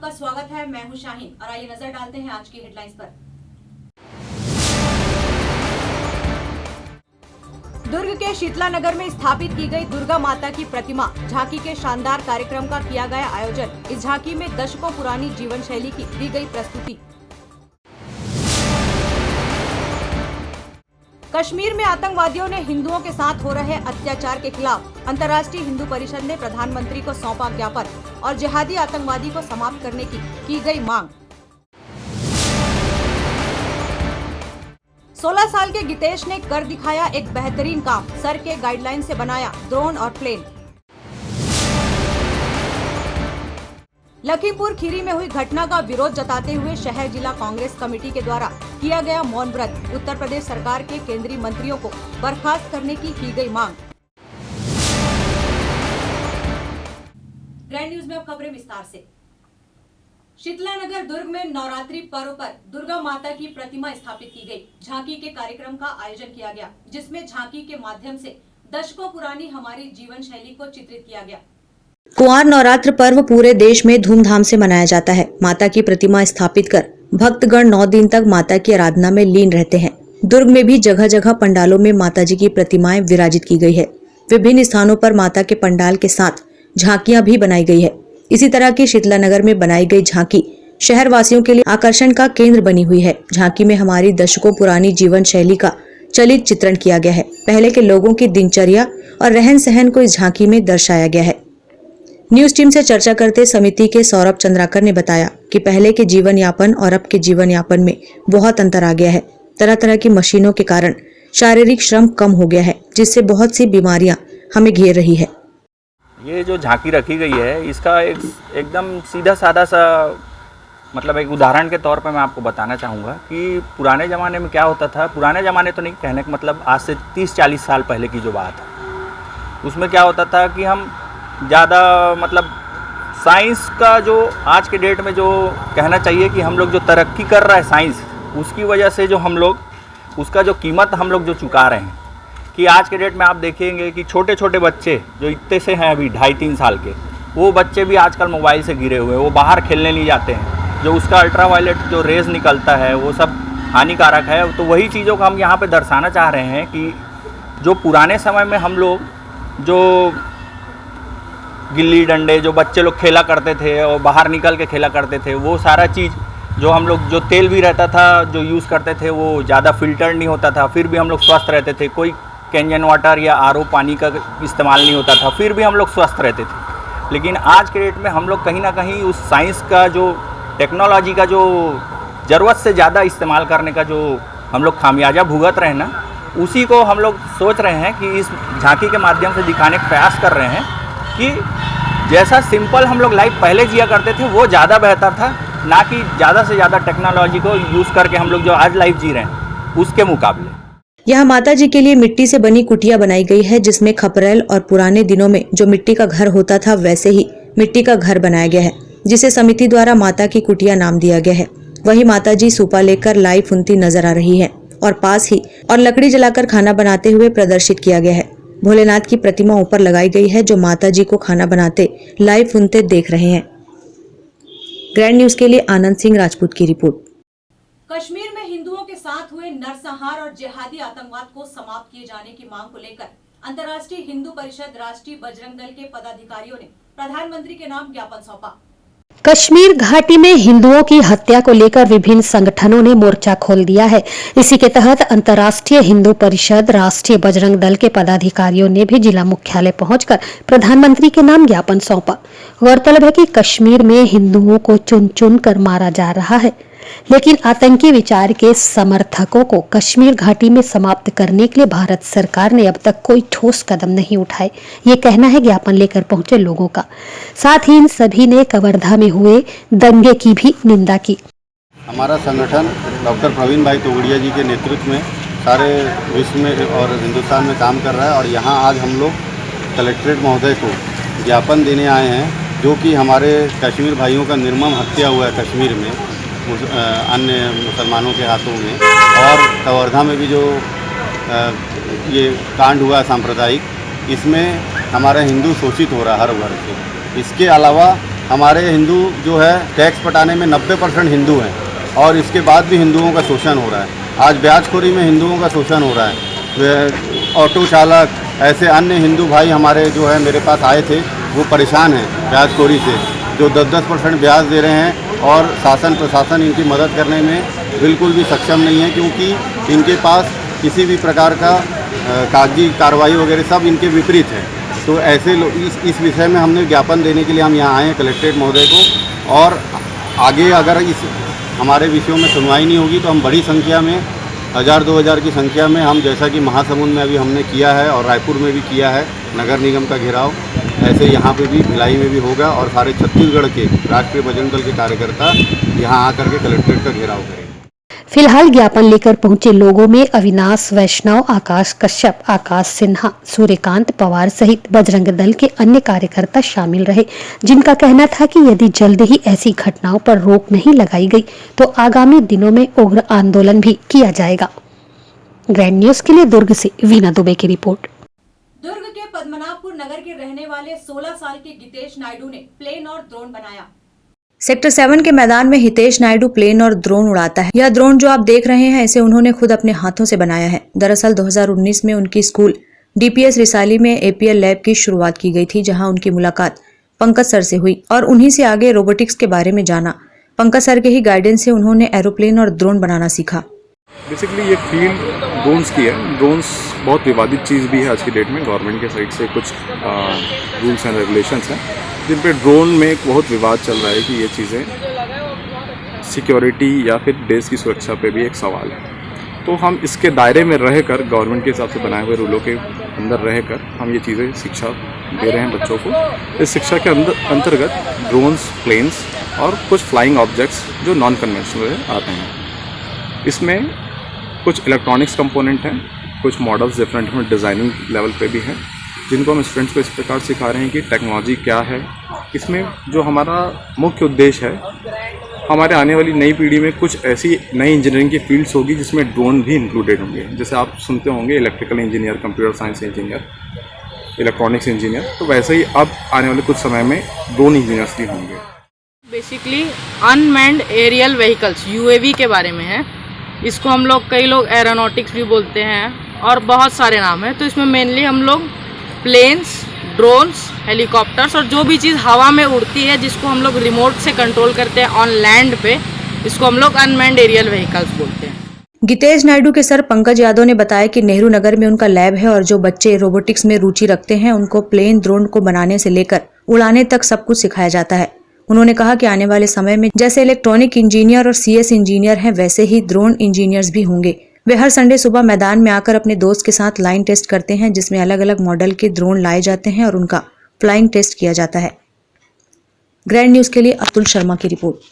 आपका स्वागत है। मैं हूं शाहीन और आइए नजर डालते हैं आज की हेडलाइंस पर। दुर्ग के शीतला नगर में स्थापित की गई दुर्गा माता की प्रतिमा झांकी के शानदार कार्यक्रम का किया गया आयोजन। इस झांकी में दशकों पुरानी जीवन शैली की दी गई प्रस्तुति। कश्मीर में आतंकवादियों ने हिंदुओं के साथ हो रहे अत्याचार के खिलाफ अंतर्राष्ट्रीय हिंदू परिषद ने प्रधानमंत्री को सौंपा ज्ञापन और जिहादी आतंकवादी को समाप्त करने की गई मांग। 16 साल के गितेश ने कर दिखाया एक बेहतरीन काम। सर के गाइडलाइन से बनाया ड्रोन और प्लेन। लखीमपुर खीरी में हुई घटना का विरोध जताते हुए शहर जिला कांग्रेस कमेटी के द्वारा किया गया मौन व्रत। उत्तर प्रदेश सरकार के केंद्रीय मंत्रियों को बर्खास्त करने की गई मांग। ग्रैंड न्यूज में अब खबरें विस्तार से। शीतला नगर दुर्ग में नवरात्रि पर्व पर दुर्गा माता की प्रतिमा स्थापित की गई। झांकी के कार्यक्रम का आयोजन किया गया, जिसमें झांकी के माध्यम से दशकों पुरानी हमारी जीवन शैली को चित्रित किया गया। कुंवार नवरात्र पर्व पूरे देश में धूमधाम से मनाया जाता है। माता की प्रतिमा स्थापित कर भक्तगण 9 दिन तक माता की आराधना में लीन रहते हैं। दुर्ग में भी जगह जगह पंडालों में माता जी की प्रतिमाएं विराजित की गई है। विभिन्न स्थानों पर माता के पंडाल के साथ झांकियां भी बनाई गई है। इसी तरह की शीतला नगर में बनाई गई झांकी शहर वासियों के लिए आकर्षण का केंद्र बनी हुई है। झांकी में हमारी दशकों पुरानी जीवन शैली का चलित चित्रण किया गया है। पहले के लोगों की दिनचर्या और रहन सहन को इस झांकी में दर्शाया गया है। न्यूज टीम से चर्चा करते समिति के सौरभ चंद्राकर ने बताया कि पहले के जीवन यापन और अब के जीवन यापन में बहुत अंतर आ गया है। तरह तरह की मशीनों के कारण शारीरिक श्रम कम हो गया है, जिससे बहुत सी बीमारियां हमें घेर रही है। ये जो झांकी रखी गई है, इसका एकदम सीधा साधा सा मतलब एक उदाहरण के तौर पर मैं आपको बताना चाहूँगा कि पुराने ज़माने में क्या होता था। पुराने ज़माने तो नहीं कहने का मतलब आज से 30-40 साल पहले की जो बात है, उसमें क्या होता था कि हम ज़्यादा मतलब साइंस का जो आज के डेट में जो कहना चाहिए कि हम लोग जो तरक्की कर रहा है साइंस, उसकी वजह से जो हम लोग उसका जो कीमत हम लोग जो चुका रहे हैं कि आज के डेट में आप देखेंगे कि छोटे छोटे बच्चे जो इतने से हैं अभी 2.5-3 साल के, वो बच्चे भी आजकल मोबाइल से घिरे हुए हैं। वो बाहर खेलने नहीं जाते हैं। जो उसका अल्ट्रावायलेट जो रेज़ निकलता है वो सब हानिकारक है। तो वही चीज़ों को हम यहाँ पे दर्शाना चाह रहे हैं कि जो पुराने समय में हम लोग जो गिल्ली डंडे जो बच्चे लोग खेला करते थे और बाहर निकल के खेला करते थे, वो सारा चीज़ जो हम लोग जो तेल भी रहता था जो यूज़ करते थे वो ज़्यादा फिल्टर नहीं होता था, फिर भी हम लोग स्वस्थ रहते थे। कोई कैंजन वाटर या आरओ पानी का इस्तेमाल नहीं होता था, फिर भी हम लोग स्वस्थ रहते थे। लेकिन आज के डेट में हम लोग कहीं ना कहीं उस साइंस का जो टेक्नोलॉजी का जो ज़रूरत से ज़्यादा इस्तेमाल करने का जो हम लोग खामियाजा भुगत रहे हैं ना, उसी को हम लोग सोच रहे हैं कि इस झांकी के माध्यम से दिखाने का प्रयास कर रहे हैं कि जैसा सिंपल हम लोग लाइफ पहले जिया करते थे वो ज़्यादा बेहतर था, ना कि ज़्यादा से ज़्यादा टेक्नोलॉजी को यूज़ करके हम लोग जो आज लाइफ जी रहे हैं उसके मुकाबले। यहाँ माता जी के लिए मिट्टी से बनी कुटिया बनाई गई है, जिसमें खपरेल और पुराने दिनों में जो मिट्टी का घर होता था वैसे ही मिट्टी का घर बनाया गया है, जिसे समिति द्वारा माता की कुटिया नाम दिया गया है। वही माता जी सूपा लेकर लाई फुनती नजर आ रही है और पास ही और लकड़ी जलाकर खाना बनाते हुए प्रदर्शित किया गया है। भोलेनाथ की प्रतिमा ऊपर लगाई गई है, जो माता जी को खाना बनाते लाइव फुनते देख रहे हैं। ग्रैंड न्यूज के लिए आनंद सिंह राजपूत की रिपोर्ट। कश्मीर में हिंदुओं के साथ हुए नरसंहार और जिहादी आतंकवाद को समाप्त किए जाने की मांग को लेकर अंतर्राष्ट्रीय हिंदू परिषद राष्ट्रीय बजरंग दल के पदाधिकारियों ने प्रधानमंत्री के नाम ज्ञापन सौंपा। कश्मीर घाटी में हिंदुओं की हत्या को लेकर विभिन्न संगठनों ने मोर्चा खोल दिया है। इसी के तहत अंतर्राष्ट्रीय हिंदू परिषद राष्ट्रीय बजरंग दल के पदाधिकारियों ने भी जिला मुख्यालय पहुंचकर प्रधानमंत्री के नाम ज्ञापन सौंपा। गौरतलब है कि कश्मीर में हिंदुओं को चुन चुन कर मारा जा रहा है, लेकिन आतंकी विचार के समर्थकों को कश्मीर घाटी में समाप्त करने के लिए भारत सरकार ने अब तक कोई ठोस कदम नहीं उठाए, ये कहना है ज्ञापन लेकर पहुंचे लोगों का। साथ ही इन सभी ने कवर्धा में हुए दंगे की भी निंदा की। हमारा संगठन डॉक्टर प्रवीण भाई तोगड़िया जी के नेतृत्व में सारे विश्व में और हिंदुस्तान में काम कर रहा है और यहाँ आज हम लोग कलेक्ट्रेट महोदय को ज्ञापन देने आए हैं, जो कि हमारे कश्मीर भाइयों का निर्मम हत्या हुआ है कश्मीर में अन्य मुसलमानों के हाथों में, और कवर्धा में भी जो ये कांड हुआ है सांप्रदायिक, इसमें हमारा हिंदू शोषित हो रहा है हर वर्ग से। इसके अलावा हमारे हिंदू जो है टैक्स पटाने में 90% हिंदू हैं और इसके बाद भी हिंदुओं का शोषण हो रहा है। आज ब्याजखोरी में हिंदुओं का शोषण हो रहा है। ऑटो चालक ऐसे अन्य हिंदू भाई हमारे जो है मेरे पास आए थे, वो परेशान हैं ब्याजखोरी से, जो 10-10% ब्याज दे रहे हैं और शासन प्रशासन इनकी मदद करने में बिल्कुल भी सक्षम नहीं है, क्योंकि इनके पास किसी भी प्रकार का कागजी कार्रवाई वगैरह सब इनके विपरीत है। तो ऐसे लोग इस विषय में हमने ज्ञापन देने के लिए हम यहाँ आए हैं कलेक्ट्रेट महोदय को, और आगे अगर इस हमारे विषयों में सुनवाई नहीं होगी तो हम बड़ी संख्या में 1000-2000 की संख्या में हम, जैसा कि महासमुंद में अभी हमने किया है और रायपुर में भी किया है नगर निगम का घेराव, ऐसे यहाँ पे भी भिलाई में भी होगा और सारे छत्तीसगढ़ के राष्ट्रीय बजरंग दल के कार्यकर्ता यहाँ आकर के कलेक्ट्रेट का घेराव करेंगे। फिलहाल ज्ञापन लेकर पहुंचे लोगों में अविनाश वैष्णव, आकाश कश्यप, आकाश सिन्हा, सूर्यकांत पवार सहित बजरंग दल के अन्य कार्यकर्ता शामिल रहे, जिनका कहना था कि यदि जल्द ही ऐसी घटनाओं पर रोक नहीं लगाई गई तो आगामी दिनों में उग्र आंदोलन भी किया जाएगा। ग्रैंड न्यूज के लिए दुर्ग से वीना दुबे की रिपोर्ट। दुर्ग के पद्मनाभपुर नगर के रहने वाले 16 साल के गितेश नायडू ने प्लेन और ड्रोन बनाया। सेक्टर 7 के मैदान में हितेश नायडू प्लेन और ड्रोन उड़ाता है। यह ड्रोन जो आप देख रहे हैं इसे उन्होंने खुद अपने हाथों से बनाया है। दरअसल 2019 में उनकी स्कूल डीपीएस रिसाली में एपीएल लैब की शुरुआत की गई थी, जहां उनकी मुलाकात पंकज सर से हुई और उन्हीं से आगे रोबोटिक्स के बारे में जाना। पंकज सर के ही गाइडेंस से उन्होंने एरोप्लेन और ड्रोन बनाना सीखा। बेसिकली ये फील्ड ड्रोन्स की है। ड्रोन्स बहुत विवादित चीज़ भी है आज की डेट में। गवर्नमेंट के साइड से कुछ रूल्स एंड रेगुलेशंस हैं जिन पे ड्रोन में एक बहुत विवाद चल रहा है कि ये चीज़ें सिक्योरिटी या फिर देश की सुरक्षा पे भी एक सवाल है। तो हम इसके दायरे में रहकर गवर्नमेंट के हिसाब से बनाए हुए रूलों के अंदर रहकर हम ये चीज़ें शिक्षा दे रहे हैं बच्चों को। इस शिक्षा के अंतर्गत ड्रोन्स, प्लेन्स और कुछ फ्लाइंग ऑब्जेक्ट्स जो नॉन कन्वेंशनल आते हैं। इसमें कुछ इलेक्ट्रॉनिक्स कंपोनेंट हैं, कुछ मॉडल्स डिफरेंट डिज़ाइनिंग लेवल पे भी हैं, जिनको हम स्टूडेंट्स को इस प्रकार सिखा रहे हैं कि टेक्नोलॉजी क्या है। इसमें जो हमारा मुख्य उद्देश्य है, हमारे आने वाली नई पीढ़ी में कुछ ऐसी नई इंजीनियरिंग की फील्ड्स होगी जिसमें ड्रोन भी इंक्लूडेड होंगे। जैसे आप सुनते होंगे electrical engineer, computer science engineer, electronics engineer, तो वैसे ही अब आने वाले कुछ समय में ड्रोन इंजीनियर्स भी होंगे। Basically unmanned aerial vehicles UAV के बारे में है। इसको हम लोग, कई लोग एरोनॉटिक्स भी बोलते हैं और बहुत सारे नाम हैं। तो इसमें मेनली हम लोग प्लेन्स, ड्रोन्स, हेलीकॉप्टर्स और जो भी चीज़ हवा में उड़ती है जिसको हम लोग रिमोट से कंट्रोल करते हैं ऑन लैंड पे, इसको हम लोग अनमैन्ड एरियल व्हीकल्स बोलते हैं। गितेश नायडू के सर पंकज यादव ने बताया कि नेहरू नगर में उनका लैब है और जो बच्चे रोबोटिक्स में रुचि रखते हैं उनको प्लेन, ड्रोन को बनाने से लेकर उड़ाने तक सब कुछ सिखाया जाता है। उन्होंने कहा कि आने वाले समय में जैसे इलेक्ट्रॉनिक इंजीनियर और सीएस इंजीनियर हैं, वैसे ही ड्रोन इंजीनियर्स भी होंगे। वे हर संडे सुबह मैदान में आकर अपने दोस्त के साथ लाइन टेस्ट करते हैं, जिसमें अलग अलग मॉडल के ड्रोन लाए जाते हैं और उनका फ्लाइंग टेस्ट किया जाता है। ग्रैंड न्यूज के लिए अतुल शर्मा की रिपोर्ट।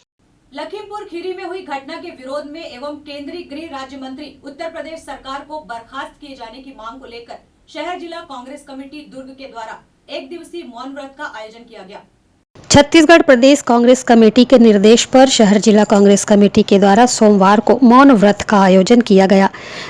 लखीमपुर खीरी में हुई घटना के विरोध में एवं केंद्रीय गृह राज्य मंत्री उत्तर प्रदेश सरकार को बर्खास्त किए जाने की मांग को लेकर शहर जिला कांग्रेस कमेटी दुर्ग के द्वारा 1 दिवसीय मौन व्रत का आयोजन किया गया। छत्तीसगढ़ प्रदेश कांग्रेस कमेटी के निर्देश पर शहर जिला कांग्रेस कमेटी के द्वारा सोमवार को मौन व्रत का आयोजन किया गया।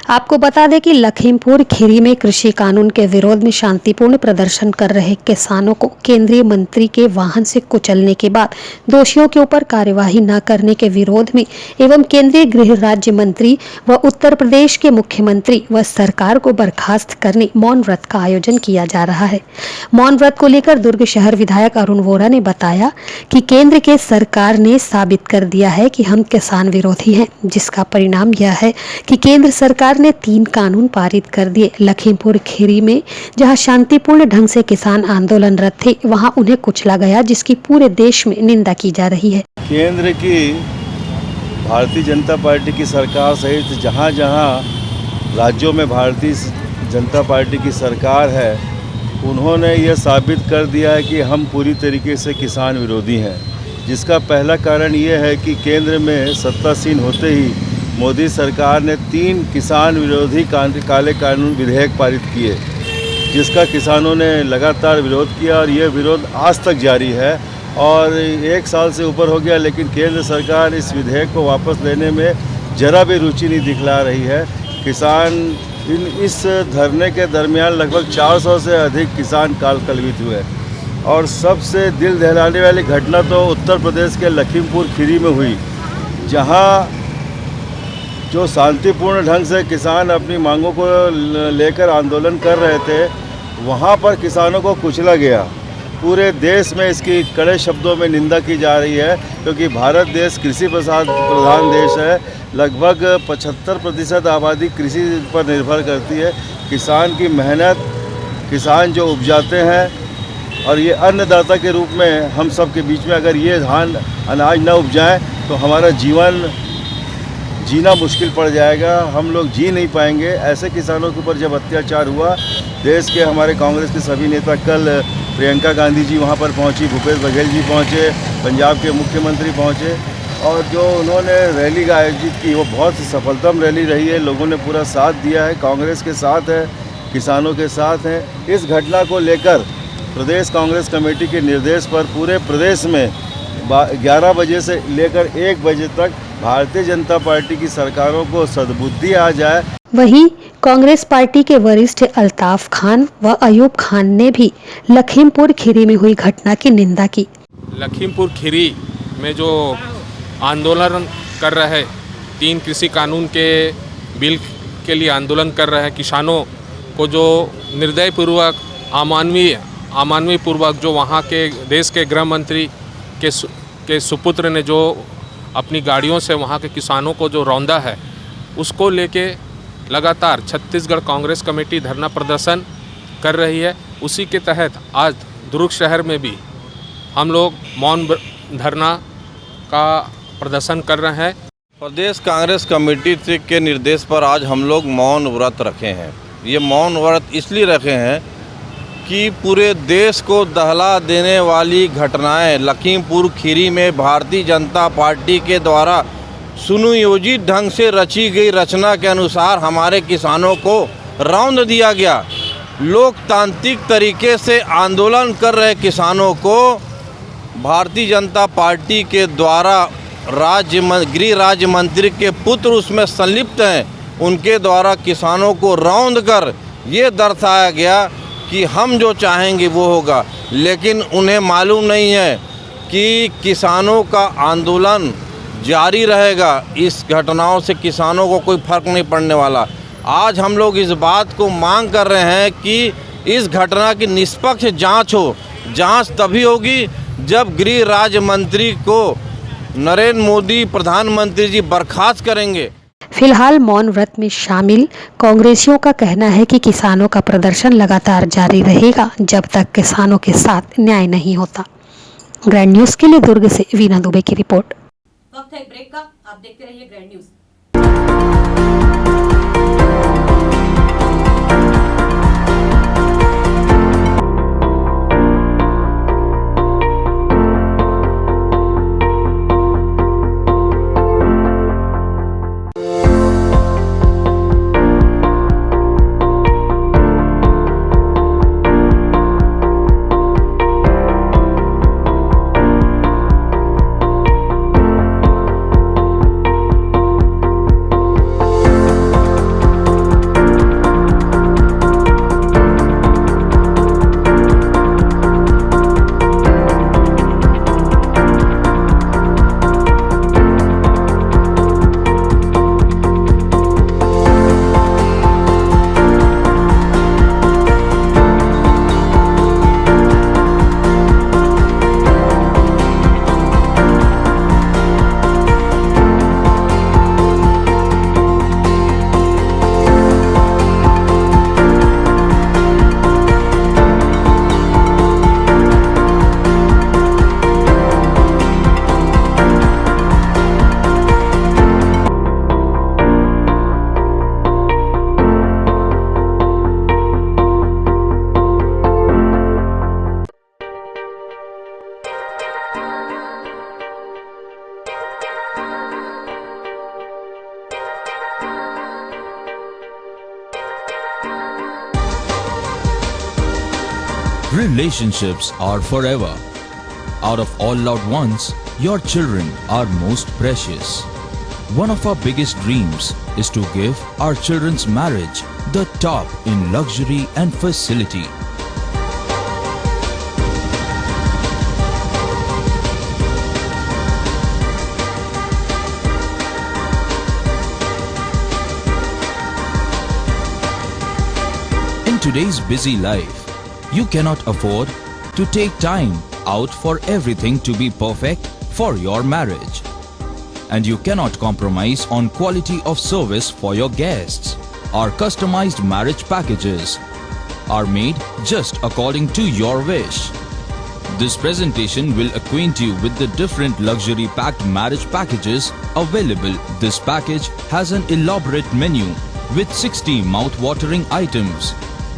आपको बता दें कि लखीमपुर खीरी में कृषि कानून के विरोध में शांतिपूर्ण प्रदर्शन कर रहे किसानों को केंद्रीय मंत्री के वाहन से कुचलने के बाद दोषियों के ऊपर कार्यवाही न करने के विरोध में एवं केंद्रीय गृह राज्य मंत्री व उत्तर प्रदेश के मुख्यमंत्री व सरकार को बर्खास्त करने मौन व्रत का आयोजन किया जा रहा है। मौन व्रत को लेकर दुर्ग शहर विधायक अरुण वोरा ने बताया कि केंद्र के सरकार ने साबित कर दिया है कि हम किसान विरोधी हैं, जिसका परिणाम यह है कि केंद्र सरकार ने 3 कानून पारित कर दिए। लखीमपुर खीरी में जहां शांतिपूर्ण ढंग से किसान आंदोलनरत थे, वहां उन्हें कुचला गया, जिसकी पूरे देश में निंदा की जा रही है। केंद्र की भारतीय जनता पार्टी की सरकार सहित जहां जहां राज्यों में भारतीय जनता पार्टी की सरकार है, उन्होंने ये साबित कर दिया है कि हम पूरी तरीके से किसान विरोधी हैं। जिसका पहला कारण ये है कि केंद्र में सत्तासीन होते ही मोदी सरकार ने 3 किसान विरोधी काले कानून विधेयक पारित किए, जिसका किसानों ने लगातार विरोध किया और ये विरोध आज तक जारी है और 1 साल से ऊपर हो गया, लेकिन केंद्र सरकार इस विधेयक को वापस लेने में जरा भी रुचि नहीं दिखला रही है। किसान इस धरने के दरमियान लगभग 400 से अधिक किसान काल कलवित हुए। और सबसे दिल दहलाने वाली घटना तो उत्तर प्रदेश के लखीमपुर खीरी में हुई, जहां जो शांतिपूर्ण ढंग से किसान अपनी मांगों को लेकर आंदोलन कर रहे थे, वहां पर किसानों को कुचला गया। पूरे देश में इसकी कड़े शब्दों में निंदा की जा रही है, क्योंकि भारत देश कृषि प्रधान देश है। लगभग 75% आबादी कृषि पर निर्भर करती है। किसान की मेहनत, किसान जो उपजाते हैं, और ये अन्नदाता के रूप में हम सब के बीच में अगर ये धान अनाज न उपजाएं तो हमारा जीवन जीना मुश्किल पड़ जाएगा, हम लोग जी नहीं पाएंगे। ऐसे किसानों के ऊपर जब अत्याचार हुआ, देश के हमारे कांग्रेस के सभी नेता, कल प्रियंका गांधी जी वहां पर पहुंची, भूपेश बघेल जी पहुंचे, पंजाब के मुख्यमंत्री पहुंचे, और जो उन्होंने रैली का आयोजित की वो बहुत सफलतम रैली रही है। लोगों ने पूरा साथ दिया है, कांग्रेस के साथ है, किसानों के साथ हैं। इस घटना को लेकर प्रदेश कांग्रेस कमेटी के निर्देश पर पूरे प्रदेश में 11 बजे से लेकर 1 बजे तक भारतीय जनता पार्टी की सरकारों को सद्बुद्धि आ जाए। वहीं कांग्रेस पार्टी के वरिष्ठ अल्ताफ खान व अयूब खान ने भी लखीमपुर खीरी में हुई घटना की निंदा की। लखीमपुर खीरी में जो आंदोलन कर रहे 3 कृषि कानून के बिल के लिए आंदोलन कर रहे किसानों को जो निर्दयपूर्वक अमानवीय पूर्वक जो वहाँ के देश के गृह मंत्री के सुपुत्र ने जो अपनी गाड़ियों से वहाँ के किसानों को जो रौंदा है, उसको लेके लगातार छत्तीसगढ़ कांग्रेस कमेटी धरना प्रदर्शन कर रही है। उसी के तहत आज दुर्ग शहर में भी हम लोग मौन धरना का प्रदर्शन कर रहे हैं। प्रदेश कांग्रेस कमेटी के निर्देश पर आज हम लोग मौन व्रत रखे हैं। ये मौन व्रत इसलिए रखे हैं कि पूरे देश को दहला देने वाली घटनाएं लखीमपुर खीरी में भारतीय जनता पार्टी के द्वारा सुनियोजित ढंग से रची गई रचना के अनुसार हमारे किसानों को रौंद दिया गया। लोकतांत्रिक तरीके से आंदोलन कर रहे किसानों को भारतीय जनता पार्टी के द्वारा गृह राज्य मंत्री के पुत्र उसमें संलिप्त हैं, उनके द्वारा किसानों को रौंद कर ये दर्शाया गया कि हम जो चाहेंगे वो होगा। लेकिन उन्हें मालूम नहीं है कि किसानों का आंदोलन जारी रहेगा। इस घटनाओं से किसानों को कोई फर्क नहीं पड़ने वाला। आज हम लोग इस बात को मांग कर रहे हैं कि इस घटना की निष्पक्ष जांच हो। जांच तभी होगी जब गृह राज्य मंत्री को नरेंद्र मोदी प्रधानमंत्री जी बर्खास्त करेंगे। फिलहाल मौन व्रत में शामिल कांग्रेसियों का कहना है कि किसानों का प्रदर्शन लगातार जारी रहेगा जब तक किसानों के साथ न्याय नहीं होता। ग्रैंड न्यूज के लिए दुर्ग से वीना दुबे की रिपोर्ट। वक्त है ब्रेक का, आप देखते रहिए grand news. Relationships are forever. Out of all loved ones, your children are most precious. One of our biggest dreams is to give our children's marriage the top in luxury and facility. today's busy life, you cannot afford to take time out for everything to be perfect for your marriage. And you cannot compromise on quality of service for your guests. Our customized marriage packages are made just according to your wish. This presentation will acquaint you with the different luxury packed marriage packages available. This package has an elaborate menu with 60 mouth-watering items.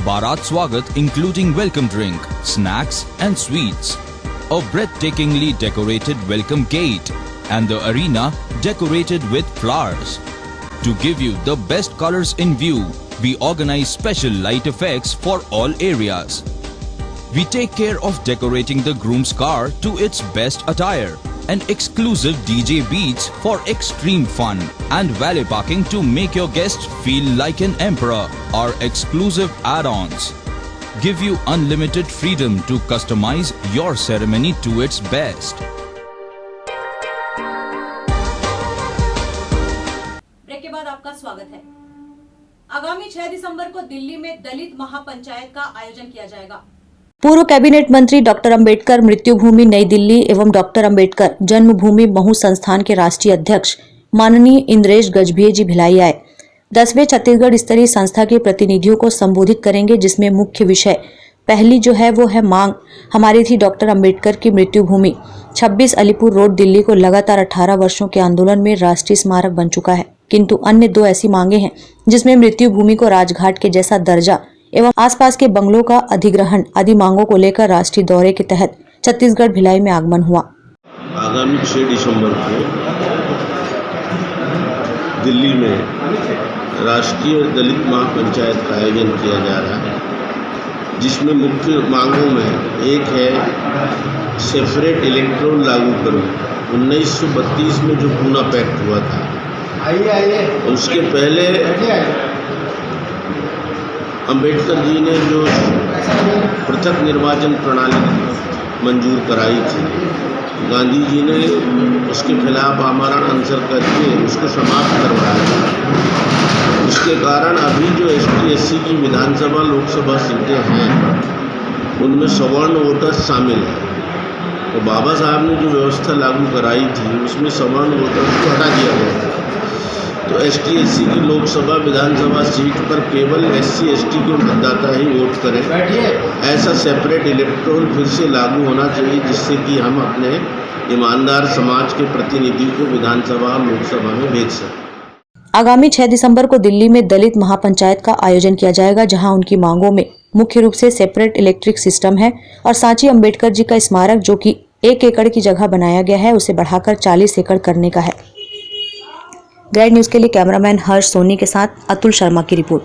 Bharat Swagat including welcome drink, snacks and sweets. A breathtakingly decorated welcome gate and the arena decorated with flowers. To give you the best colors in view, we organize special light effects for all areas. We take care of decorating the groom's car to its best attire and exclusive DJ beats for extreme fun and valet parking to make your guests feel like an emperor. Our exclusive add-ons give you unlimited freedom to customize your ceremony to its best. Break के बाद आपका स्वागत है। आगामी 6 दिसंबर को दिल्ली में दलित महापंचायत का आयोजन किया जाएगा। पूर्व कैबिनेट मंत्री डॉक्टर अंबेडकर मृत्यु भूमि नई दिल्ली एवं डॉक्टर अंबेडकर जन्मभूमि महू संस्थान के राष्ट्रीय अध्यक्ष माननीय इंद्रेश गजभिये जी भिलाई आए 10वें छत्तीसगढ़ स्तरीय संस्था के प्रतिनिधियों को संबोधित करेंगे, जिसमें मुख्य विषय पहली जो है वो है मांग हमारी थी डॉक्टर अंबेडकर की मृत्यु भूमि 26 अलीपुर रोड दिल्ली को लगातार 18 वर्षों के आंदोलन में राष्ट्रीय स्मारक बन चुका है, किंतु अन्य 2 ऐसी मांगे हैं जिसमें मृत्यु भूमि को राजघाट के जैसा दर्जा एवं आसपास के बंगलों का अधिग्रहण आदि मांगों को लेकर राष्ट्रीय दौरे के तहत छत्तीसगढ़ भिलाई में आगमन हुआ। आगामी 6 दिसंबर को दिल्ली में राष्ट्रीय दलित महापंचायत का आयोजन किया जा रहा है, जिसमें मुख्य मांगों में एक है सेपरेट इलेक्ट्रोल लागू करो। 1932 में जो पूना पैक्ट हुआ था, उसके पहले अंबेडकर जी ने जो पृथक निर्वाचन प्रणाली मंजूर कराई थी, गांधी जी ने उसके खिलाफ आमरण अनशन करके उसको समाप्त करवाया था। उसके कारण अभी जो ST/SC की विधानसभा लोकसभा सीटें हैं उनमें सवर्ण वोटर्स शामिल हैं। तो बाबा साहब ने जो व्यवस्था लागू कराई थी उसमें सवर्ण वोटर्स को हटा दिया गया था। तो ST/SC की लोकसभा विधानसभा सीट पर केवल SC/ST के मतदाता ही वोट करें, ऐसा सेपरेट इलेक्टोरल फिर से लागू होना चाहिए, जिससे कि हम अपने ईमानदार समाज के प्रतिनिधि को विधानसभा लोकसभा में भेज सकें। आगामी 6 दिसंबर को दिल्ली में दलित महापंचायत का आयोजन किया जाएगा, जहां उनकी मांगों में मुख्य रूप से सेपरेट इलेक्ट्रिक सिस्टम है और सांची अंबेडकर जी का स्मारक जो कि 1 एकड़ की जगह बनाया गया है उसे बढ़ाकर 40 एकड़ करने का है। ग्रैंड न्यूज के लिए कैमरामैन हर्ष सोनी के साथ अतुल शर्मा की रिपोर्ट।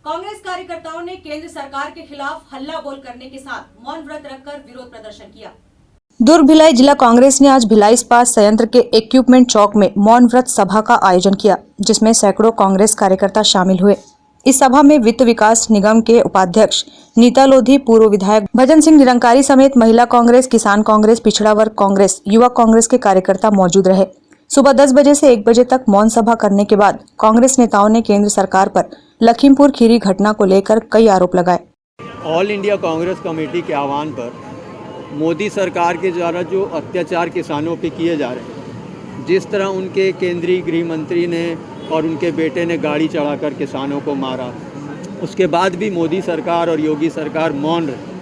कांग्रेस कार्यकर्ताओं ने केंद्र सरकार के खिलाफ हल्ला बोल करने के साथ मौन व्रत रखकर विरोध प्रदर्शन किया। दुर्ग भिलाई जिला कांग्रेस ने आज भिलाई इस्पात संयंत्र के इक्विपमेंट चौक में मौन व्रत सभा का आयोजन किया, जिसमें सैकड़ों कांग्रेस कार्यकर्ता शामिल हुए। इस सभा में वित्त विकास निगम के उपाध्यक्ष नीता लोधी, पूर्व विधायक भजन सिंह निरंकारी समेत महिला कांग्रेस, किसान कांग्रेस, पिछड़ा वर्ग कांग्रेस, युवा कांग्रेस के कार्यकर्ता मौजूद रहे। सुबह 10 बजे से 1 बजे तक मौन सभा करने के बाद कांग्रेस नेताओं ने केंद्र सरकार पर लखीमपुर खीरी घटना को लेकर कई आरोप लगाए। ऑल इंडिया कांग्रेस कमेटी के आह्वान पर मोदी सरकार के द्वारा जो अत्याचार किसानों पे किए जा रहे हैं, जिस तरह उनके केंद्रीय गृह मंत्री ने और उनके बेटे ने गाड़ी चढ़ाकर किसानों को मारा, उसके बाद भी मोदी सरकार और योगी सरकार मौन रहे।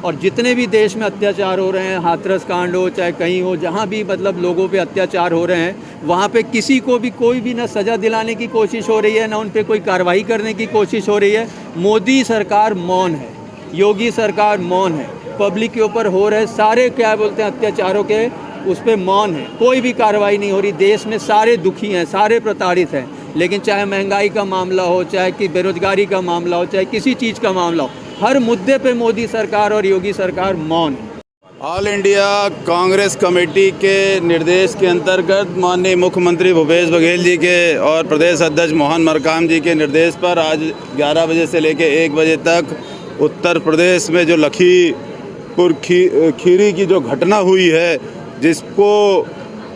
और जितने भी देश में अत्याचार हो रहे हैं, हाथरस कांड हो चाहे कहीं हो, जहाँ भी मतलब लोगों पे अत्याचार हो रहे हैं, वहाँ पे किसी को भी कोई भी ना सज़ा दिलाने की कोशिश हो रही है, ना उन पे कोई कार्रवाई करने की कोशिश हो रही है। मोदी सरकार मौन है, योगी सरकार मौन है, पब्लिक के ऊपर हो रहे सारे क्या बोलते हैं अत्याचारों के उस पर मौन है, कोई भी कार्रवाई नहीं हो रही। देश में सारे दुखी हैं, सारे प्रताड़ित हैं, लेकिन चाहे महंगाई का मामला हो, चाहे कि बेरोजगारी का मामला हो, चाहे किसी चीज़ का मामला हो, हर मुद्दे पे मोदी सरकार और योगी सरकार मौन है। ऑल इंडिया कांग्रेस कमेटी के निर्देश के अंतर्गत माननीय मुख्यमंत्री भूपेश बघेल जी के और प्रदेश अध्यक्ष मोहन मरकाम जी के निर्देश पर आज 11 बजे से लेकर 1 बजे तक उत्तर प्रदेश में जो लखीमपुर खीरी की जो घटना हुई है, जिसको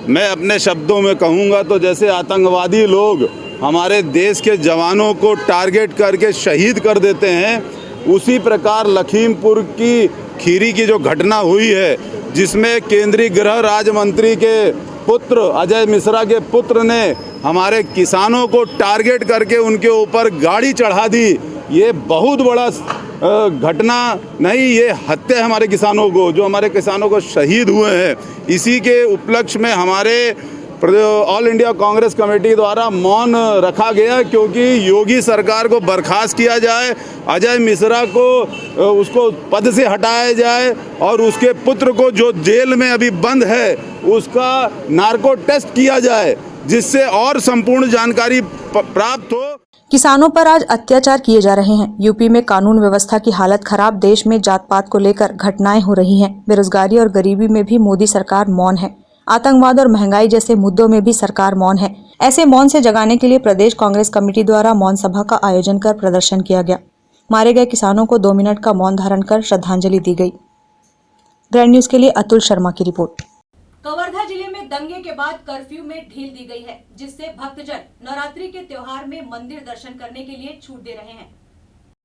मैं अपने शब्दों में कहूँगा तो जैसे आतंकवादी लोग हमारे देश के जवानों को टारगेट करके शहीद कर देते हैं, उसी प्रकार लखीमपुर की खीरी की जो घटना हुई है, जिसमें केंद्रीय गृह राज्य मंत्री के पुत्र अजय मिश्रा के पुत्र ने हमारे किसानों को टारगेट करके उनके ऊपर गाड़ी चढ़ा दी, ये बहुत बड़ा घटना नहीं, ये हत्या है हमारे किसानों को, जो हमारे किसानों को शहीद हुए हैं। इसी के उपलक्ष्य में हमारे ऑल इंडिया कांग्रेस कमेटी द्वारा मौन रखा गया, क्योंकि योगी सरकार को बर्खास्त किया जाए, अजय मिश्रा को उसको पद से हटाया जाए और उसके पुत्र को जो जेल में अभी बंद है उसका नार्को टेस्ट किया जाए, जिससे और संपूर्ण जानकारी प्राप्त हो। किसानों पर आज अत्याचार किए जा रहे हैं। यूपी में कानून व्यवस्था की हालत खराब, देश में जात पात को लेकर घटनाएं हो रही हैं। बेरोजगारी और गरीबी में भी मोदी सरकार मौन है। आतंकवाद और महंगाई जैसे मुद्दों में भी सरकार मौन है। ऐसे मौन से जगाने के लिए प्रदेश कांग्रेस कमेटी द्वारा मौन सभा का आयोजन कर प्रदर्शन किया गया। मारे गए किसानों को 2 मिनट का मौन धारण कर श्रद्धांजलि दी गई। ग्रैंड न्यूज के लिए अतुल शर्मा की रिपोर्ट। कवर्धा जिले में दंगे के बाद कर्फ्यू में ढील दी गई है, जिससे भक्तजन नवरात्रि के त्योहार में मंदिर दर्शन करने के लिए छूट दे रहे हैं।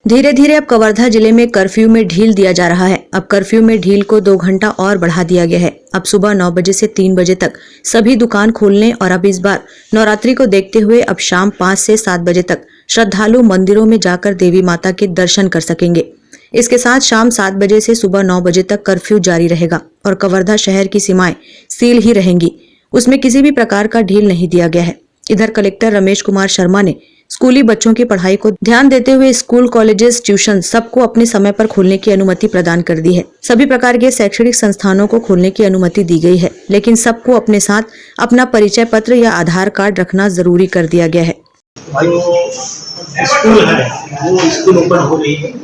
धीरे धीरे अब कवर्धा जिले में कर्फ्यू में ढील दिया जा रहा है। अब कर्फ्यू में ढील को 2 घंटा और बढ़ा दिया गया है। अब सुबह 9 बजे से 3 बजे तक सभी दुकान खोलने और अब इस बार नवरात्रि को देखते हुए अब शाम 5 से 7 बजे तक श्रद्धालु मंदिरों में जाकर देवी माता के दर्शन कर सकेंगे। इसके साथ शाम 7 बजे से सुबह 9 बजे तक कर्फ्यू जारी रहेगा और कवर्धा शहर की सीमाएं सील ही रहेंगी। उसमें किसी भी प्रकार का ढील नहीं दिया गया है। इधर कलेक्टर रमेश कुमार शर्मा ने स्कूली बच्चों की पढ़ाई को ध्यान देते हुए स्कूल, कॉलेजेस, ट्यूशन सबको अपने समय पर खोलने की अनुमति प्रदान कर दी है। सभी प्रकार के शैक्षणिक संस्थानों को खोलने की अनुमति दी गई है, लेकिन सबको अपने साथ अपना परिचय पत्र या आधार कार्ड रखना जरूरी कर दिया गया है। स्कूल है वो स्कूल ओपन हो रही है,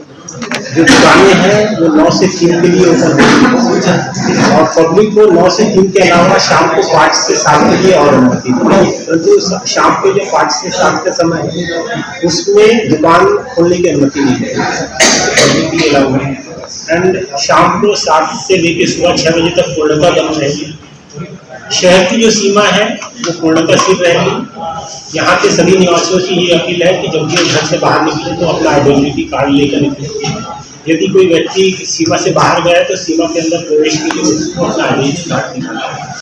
जो दुकानें हैं वो 9 से 3 के लिए ओपन हो रही है और पब्लिक को 9 से 3 के अलावा शाम को 5 से 7 के लिए और अनुमति दी है। परंतु शाम को जो 5 से 7 का समय है उसमें दुकान खोलने की अनुमति नहीं है, पब्लिक के अलावा है। एंड शाम को 7 से लेकर सुबह 6 बजे तक पूर्णतः बंद रहेगी। शहर की जो सीमा है वो पूर्णतः सील रहेगी। यहाँ के सभी निवासियों से ये अपील है कि जब भी घर से बाहर निकले तो अपना आइडेंटिटी कार्ड लेकर निकले। यदि कोई व्यक्ति सीमा से बाहर गया है तो सीमा के अंदर प्रवेश के लिए उसको अपना आइडेंटिटी कार्ड निकालना।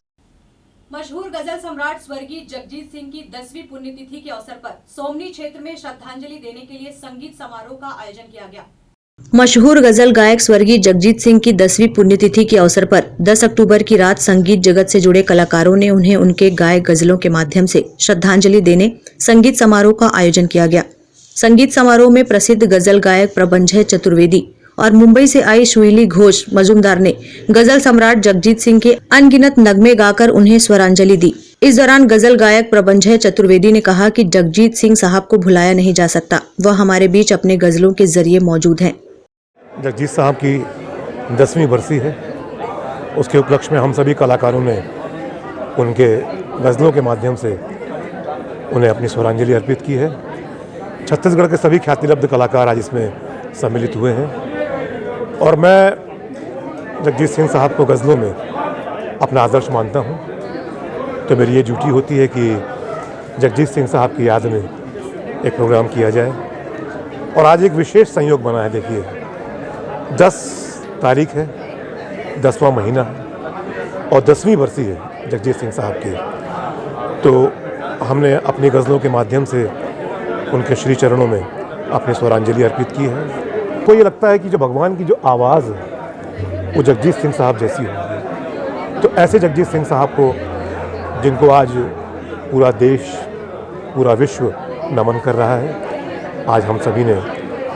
मशहूर गजल सम्राट स्वर्गीय जगजीत सिंह की 10वीं पुण्यतिथि के अवसर पर सोमनी क्षेत्र में श्रद्धांजलि देने के लिए संगीत समारोह का आयोजन किया गया। मशहूर गजल गायक स्वर्गीय जगजीत सिंह की 10वीं पुण्यतिथि के अवसर पर 10 अक्टूबर की रात संगीत जगत से जुड़े कलाकारों ने उन्हें उनके गाए गजलों के माध्यम से श्रद्धांजलि देने संगीत समारोह का आयोजन किया गया। संगीत समारोह में प्रसिद्ध गजल गायक प्रबंधय चतुर्वेदी और मुंबई से आई सुरीली घोष मजूमदार ने गजल सम्राट जगजीत सिंह के अनगिनत नगमे गाकर उन्हें स्वरांजलि दी। इस दौरान गजल गायक प्रबंधय चतुर्वेदी ने कहा कि जगजीत सिंह साहब को भुलाया नहीं जा सकता, वह हमारे बीच अपने गजलों के जरिए मौजूद हैं। जगजीत साहब की 10वीं बरसी है, उसके उपलक्ष्य में हम सभी कलाकारों ने उनके गज़लों के माध्यम से उन्हें अपनी स्वरांजलि अर्पित की है। छत्तीसगढ़ के सभी ख्यातिलब्ध कलाकार आज इसमें सम्मिलित हुए हैं और मैं जगजीत सिंह साहब को गज़लों में अपना आदर्श मानता हूं, तो मेरी ये ड्यूटी होती है कि जगजीत सिंह साहब की याद में एक प्रोग्राम किया जाए। और आज एक विशेष संयोग बना है। देखिए 10 तारीख है, 10वां महीना है और 10वीं बरसी है जगजीत सिंह साहब की। तो हमने अपनी गज़लों के माध्यम से उनके श्री चरणों में अपनी स्वरांजलि अर्पित की है। को ये लगता है कि जो भगवान की जो आवाज़ है वो जगजीत सिंह साहब जैसी होगी। तो ऐसे जगजीत सिंह साहब को, जिनको आज पूरा देश, पूरा विश्व नमन कर रहा है, आज हम सभी ने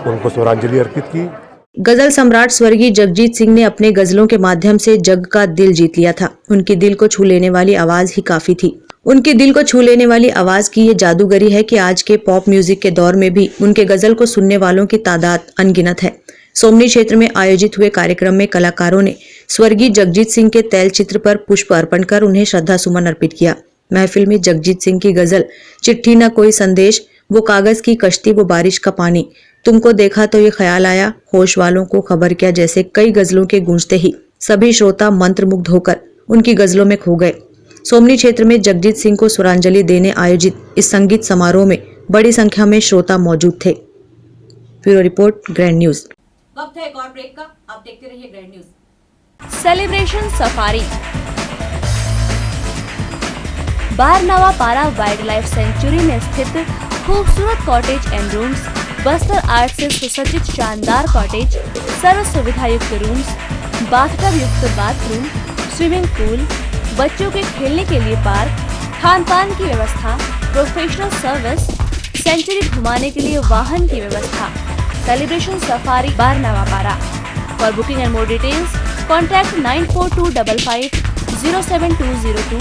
उनको स्वरांजलि अर्पित की। गजल सम्राट स्वर्गीय जगजीत सिंह ने अपने गजलों के माध्यम से जग का दिल जीत लिया था। उनकी दिल को छू लेने वाली आवाज ही काफी थी। उनकी दिल को छू लेने वाली आवाज की ये जादूगरी है कि आज के पॉप म्यूजिक के दौर में भी उनके गजल को सुनने वालों की तादाद अनगिनत है। सोमनी क्षेत्र में आयोजित हुए कार्यक्रम में कलाकारों ने स्वर्गीय जगजीत सिंह के तैल चित्र पर पुष्प अर्पण कर उन्हें श्रद्धा सुमन अर्पित किया। महफिल में जगजीत सिंह की गजल चिट्ठी न कोई संदेश, वो कागज की कश्ती, वो बारिश का पानी, तुमको देखा तो ये ख्याल आया, होश वालों को खबर क्या, जैसे कई गजलों के गूंजते ही सभी श्रोता मंत्रमुग्ध होकर उनकी गजलों में खो गए। सोमनी क्षेत्र में जगजीत सिंह को स्वरांजलि देने आयोजित इस संगीत समारोह में बड़ी संख्या में श्रोता मौजूद थे। Bureau report, grand news. वक्त है एक और ब्रेक का, आप देखते रहिए ग्रैंड न्यूज। सेलिब्रेशन सफारी बारनावा पारा वाइल्ड लाइफ सेंचुरी में स्थित खूबसूरत cottage and rooms, Bastar art से सुसज्जित शानदार कॉटेज, सर्व सुविधा युक्त रूम्स, बाथटब युक्त बाथरूम, स्विमिंग पूल, बच्चों के खेलने के लिए पार्क, खान पान की व्यवस्था, प्रोफेशनल सर्विस, सेंचुरी घुमाने के लिए वाहन की व्यवस्था। सेलिब्रेशन सफारी बारनावा पारा। For booking and more details contact 9425507202।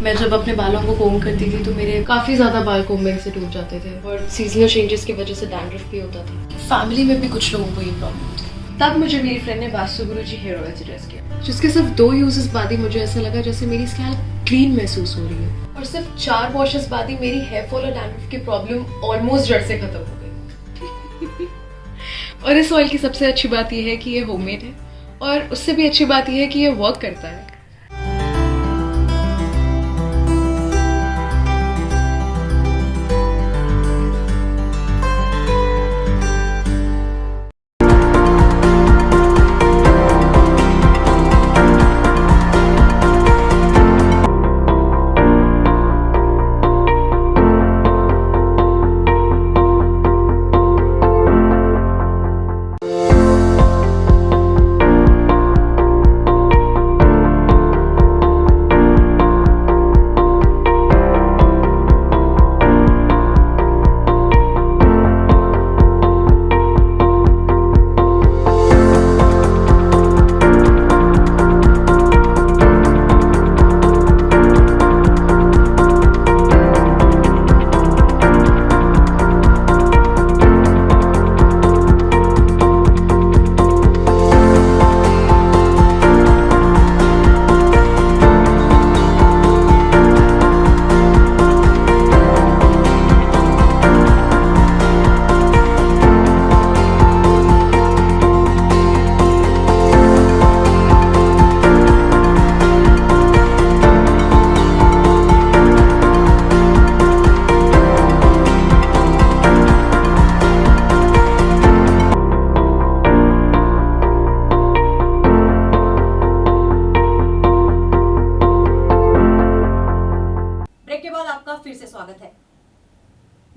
मैं जब अपने बालों को कोम करती थी तो मेरे काफ़ी ज़्यादा बाल कोम्बिंग से टूट जाते थे और सीजनल चेंजेस की वजह से डैंड्रफ भी होता था। फैमिली में भी कुछ लोगों को ये प्रॉब्लम थी। तब मुझे मेरी फ्रेंड ने वास्तुगुरुजी हेयर ऑयल सजेस्ट किया, जिसके सिर्फ 2 यूजेस बाद ही मुझे ऐसा लगा जैसे मेरी स्कैल्प क्लीन महसूस हो रही है, और सिर्फ 4 वॉशेस बाद ही मेरी हेयर फॉल और डैंड्रफ की प्रॉब्लम ऑलमोस्ट जड़ से खत्म हो गई। और इस ऑयल की सबसे अच्छी बात यह है कि ये होममेड है, और उससे भी अच्छी बात यह है कि ये वर्क करता है।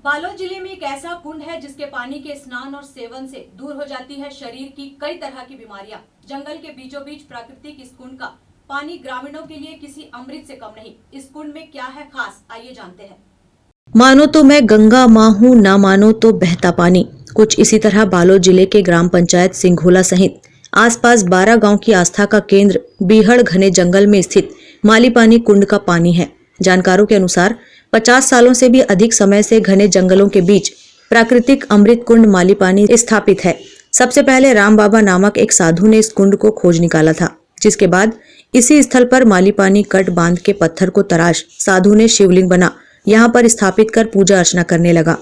बालोद जिले में एक ऐसा कुंड है जिसके पानी के स्नान और सेवन से दूर हो जाती है शरीर की कई तरह की बीमारियां। जंगल के बीचों बीच प्राकृतिक इस कुंड का पानी ग्रामीणों के लिए किसी अमृत से कम नहीं। इस कुंड में क्या है खास, आइए जानते हैं। मानो तो मैं गंगा माँ हूँ, ना मानो तो बहता पानी। कुछ इसी तरह बालोद जिले के ग्राम पंचायत सिंघोला सहित आसपास 12 गांव की आस्था का केंद्र बीहड़ घने जंगल में स्थित मालीपानी कुंड का पानी है। जानकारों के अनुसार 50 सालों से भी अधिक समय से घने जंगलों के बीच प्राकृतिक अमृत कुंड मालीपानी स्थापित है। सबसे पहले राम बाबा नामक एक साधु ने इस कुंड को खोज निकाला था, जिसके बाद इसी स्थल पर मालीपानी कट बांध के पत्थर को तराश साधु ने शिवलिंग बना यहाँ पर स्थापित कर पूजा अर्चना करने लगा।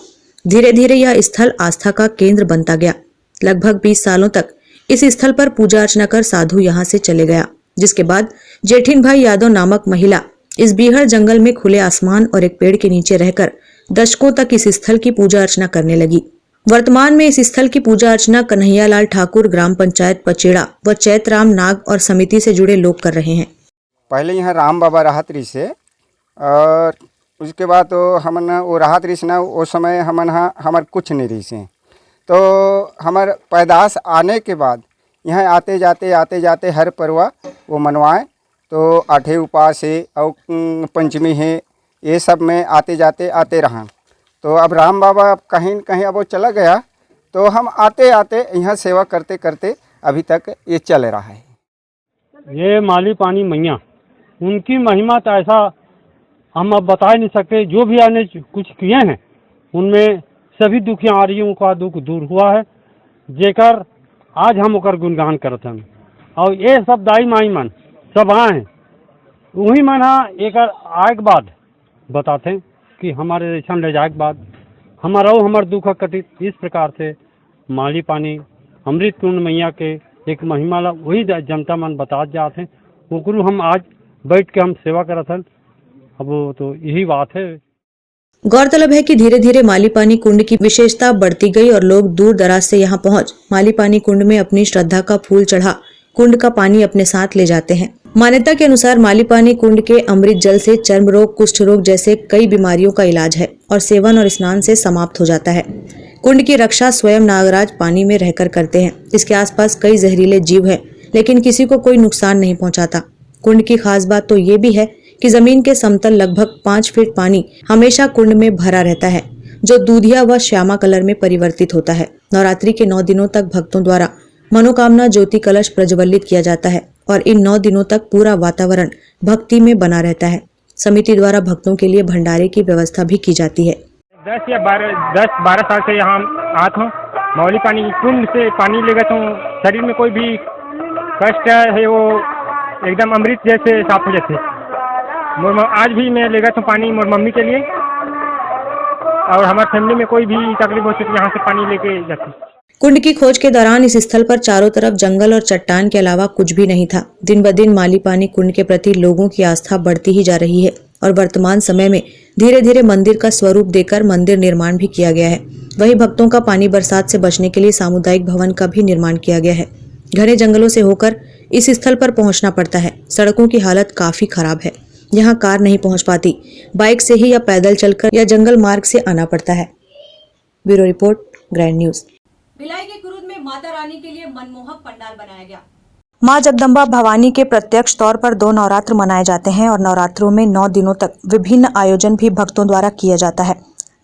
धीरे धीरे यह स्थल आस्था का केंद्र बनता गया। लगभग 20 सालों तक इस स्थल पर पूजा अर्चना कर साधु यहाँ से चले गया, जिसके बाद जेठिन भाई यादव नामक महिला इस बीहड़ जंगल में खुले आसमान और एक पेड़ के नीचे रहकर दशकों तक इस स्थल की पूजा अर्चना करने लगी। वर्तमान में इस स्थल की पूजा अर्चना कन्हैयालाल ठाकुर, ग्राम पंचायत पचेड़ा व चैतराम नाग और समिति से जुड़े लोग कर रहे हैं। पहले यहाँ राम बाबा राहत रही से, और उसके बाद तो हमन वो राहत रही से ना, वो समय हमन हमार कुछ नहीं रही से, तो हमार पैदाश आने के बाद यहाँ आते जाते हर परवा वो मनवाए, तो आठे उपास है और पंचमी है, ये सब में आते रहा। तो अब राम बाबा कहीं न कहीं अब वो चला गया, तो हम आते यहाँ सेवा करते करते अभी तक ये चल रहा है। ये मालीपानी मैया, उनकी महिमा तो ऐसा हम अब बता नहीं सकते। जो भी आने कुछ किए हैं उनमें सभी दुखियारियों का दुख दूर हुआ है, जेकर आज हम ओकर गुणगान करते हैं। और ये सब दाई माई मन सब आए, वही मन एक आए के बाद बताते हैं कि हमारे ऐसा ले जाए के बाद हमारा दुख कटित। इस प्रकार से मालीपानी अमृत कुंड मैया के एक महिमा ला वही जनता मन बता जाते हैं। वो गुरु हम आज बैठ के हम सेवा करते हैं। अब तो यही बात है। गौरतलब है कि धीरे धीरे मालीपानी कुंड की विशेषता बढ़ती गई और लोग दूर दराज से यहाँ पहुँच मालीपानी कुंड में अपनी श्रद्धा का फूल चढ़ा कुंड का पानी अपने साथ ले जाते हैं। मान्यता के अनुसार मालीपानी कुंड के अमृत जल से चर्म रोग, कुष्ठ रोग जैसे कई बीमारियों का इलाज है और सेवन और स्नान से समाप्त हो जाता है। कुंड की रक्षा स्वयं नागराज पानी में रहकर करते हैं। इसके आसपास कई जहरीले जीव हैं, लेकिन किसी को कोई नुकसान नहीं पहुंचाता। कुंड की खास बात तो ये भी है कि जमीन के समतल लगभग 5 फीट पानी हमेशा कुंड में भरा रहता है, जो दूधिया व श्यामा कलर में परिवर्तित होता है। नवरात्रि के 9 दिनों तक भक्तों द्वारा मनोकामना ज्योति कलश प्रज्वलित किया जाता है और इन 9 दिनों तक पूरा वातावरण भक्ति में बना रहता है। समिति द्वारा भक्तों के लिए भंडारे की व्यवस्था भी की जाती है। 10-12 साल से यहाँ आता हूँ। मौली पानी कुंड से पानी लेकर हूँ, शरीर में कोई भी कष्ट है वो एकदम अमृत जैसे साफ हो जाते। आज भी मैं लेकर हूँ पानी मोर मम्मी के लिए, और हमारे फैमिली में कोई भी तकलीफ हो तो यहाँ से पानी लेके जाते। कुंड की खोज के दौरान इस स्थल पर चारों तरफ जंगल और चट्टान के अलावा कुछ भी नहीं था। दिन ब दिन मालीपानी कुंड के प्रति लोगों की आस्था बढ़ती ही जा रही है और वर्तमान समय में धीरे धीरे मंदिर का स्वरूप देकर मंदिर निर्माण भी किया गया है। वहीं भक्तों का पानी बरसात से बचने के लिए सामुदायिक भवन का भी निर्माण किया गया है। घने जंगलों से होकर इस स्थल पर पहुंचना पड़ता है। सड़कों की हालत काफी खराब है। यहाँ कार नहीं पहुंच पाती, बाइक से ही या पैदल चलकर या जंगल मार्ग से आना पड़ता है। Bureau report, grand news. Bhilai के कुरुद में माता रानी के लिए मनमोहक पंडाल बनाया गया। मां जगदम्बा भवानी के प्रत्यक्ष तौर पर 2 नवरात्र मनाए जाते हैं और नवरात्रों में 9 दिनों तक विभिन्न आयोजन भी भक्तों द्वारा किया जाता है।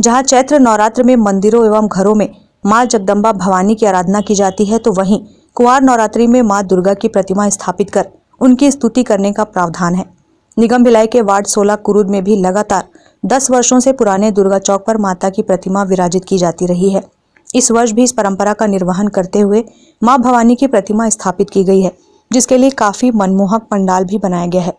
जहां चैत्र नवरात्र में मंदिरों एवं घरों में मां जगदम्बा भवानी की आराधना की जाती है, तो वहीं कुंवार नवरात्रि में मां दुर्गा की प्रतिमा स्थापित कर उनकी स्तुति करने का प्रावधान है। निगम भिलाई के वार्ड 16 कुरुद में भी लगातार 10 वर्षों से पुराने दुर्गा चौक पर माता की प्रतिमा विराजित की जाती रही है। इस वर्ष भी इस परंपरा का निर्वहन करते हुए मां भवानी की प्रतिमा स्थापित की गई है, जिसके लिए काफी मनमोहक पंडाल भी बनाया गया है।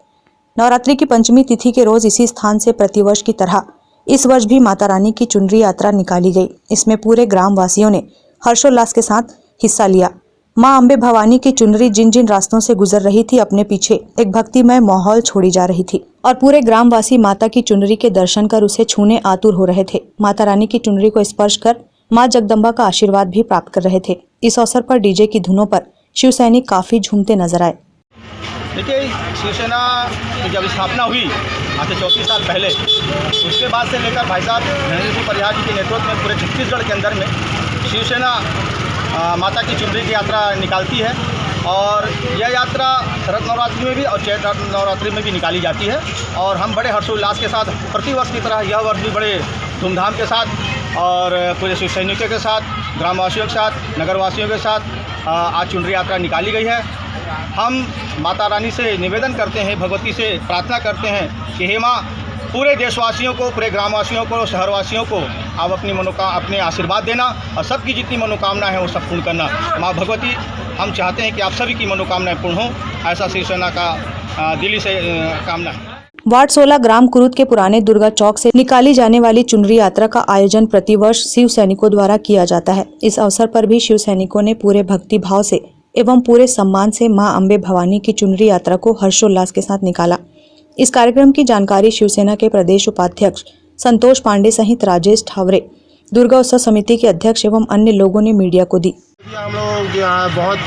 नवरात्रि की पंचमी तिथि के रोज इसी स्थान से प्रतिवर्ष की तरह इस वर्ष भी माता रानी की चुनरी यात्रा निकाली गई। इसमें पूरे ग्राम वासियों ने हर्षोल्लास के साथ हिस्सा लिया। मां अम्बे भवानी की चुनरी जिन जिन रास्तों से गुजर रही थी, अपने पीछे एक भक्तिमय माहौल छोड़ी जा रही थी और पूरे ग्रामवासी माता की चुनरी के दर्शन कर उसे छूने आतुर हो रहे थे। माता रानी की चुनरी को स्पर्श कर मां जगदम्बा का आशीर्वाद भी प्राप्त कर रहे थे। इस अवसर पर डीजे की धुनों पर शिव सैनिक काफी झूमते नजर आए। देखिए, शिवसेना की जब स्थापना हुई आज से 34 साल पहले, उसके बाद से लेकर भाई साहब धीरेन्द्र सिंह परिहार जी के नेतृत्व में पूरे छत्तीसगढ़ के अंदर में शिवसेना माता की चुनरी की यात्रा निकालती है और यह यात्रा शरद नवरात्रि में भी और चैत्र नवरात्रि में भी निकाली जाती है। और हम बड़े हर्षोल्लास के साथ प्रतिवर्ष की तरह यह वर्ष भी बड़े धूमधाम के साथ और पूरे शिव सैनिकों के साथ, ग्रामवासियों के साथ, नगरवासियों के साथ आज चुनरी यात्रा निकाली गई है। हम माता रानी से निवेदन करते हैं, भगवती से प्रार्थना करते हैं कि हे माँ, पूरे देशवासियों को, पूरे ग्रामवासियों को, शहरवासियों को आप अपने आशीर्वाद देना और सबकी जितनी मनोकामना है वो सब पूर्ण करना। माँ भगवती, हम चाहते हैं कि आप सभी की मनोकामनाएं पूर्ण हों, ऐसा शिवसेना का दिली से कामना है। वार्ड 16 ग्राम कुरुद के पुराने दुर्गा चौक से निकाली जाने वाली चुनरी यात्रा का आयोजन प्रतिवर्ष शिव सैनिकों द्वारा किया जाता है। इस अवसर पर भी शिव सैनिकों ने पूरे भक्ति भाव से एवं पूरे सम्मान से मां अम्बे भवानी की चुनरी यात्रा को हर्षोल्लास के साथ निकाला। इस कार्यक्रम की जानकारी शिवसेना के प्रदेश उपाध्यक्ष संतोष पांडे सहित राजेश ठावरे, दुर्गा उत्सव समिति के अध्यक्ष एवं अन्य लोगों ने मीडिया को दी। हम लोग यहाँ बहुत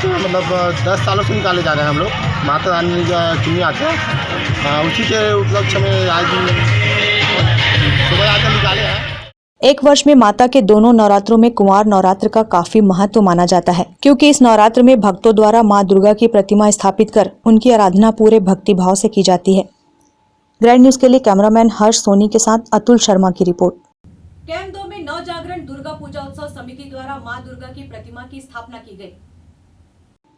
10 सालों से निकाले जा रहे हैं हम लोग माता रानी का चुनरी यात्रा, उसी के उपलक्ष्य में आज सुबह यात्रा निकाले हैं। एक वर्ष में माता के दोनों नवरात्रों में कुंवार नवरात्र का काफी महत्व माना जाता है, क्योंकि इस नवरात्र में भक्तों द्वारा मां दुर्गा की प्रतिमा स्थापित कर उनकी आराधना पूरे भक्ति भाव से की जाती है। ग्रैंड न्यूज के लिए कैमरामैन हर्ष सोनी के साथ अतुल शर्मा की रिपोर्ट। कैंप 2 में नव जागरण दुर्गा पूजा उत्सव समिति द्वारा मां दुर्गा की प्रतिमा की स्थापना की गई।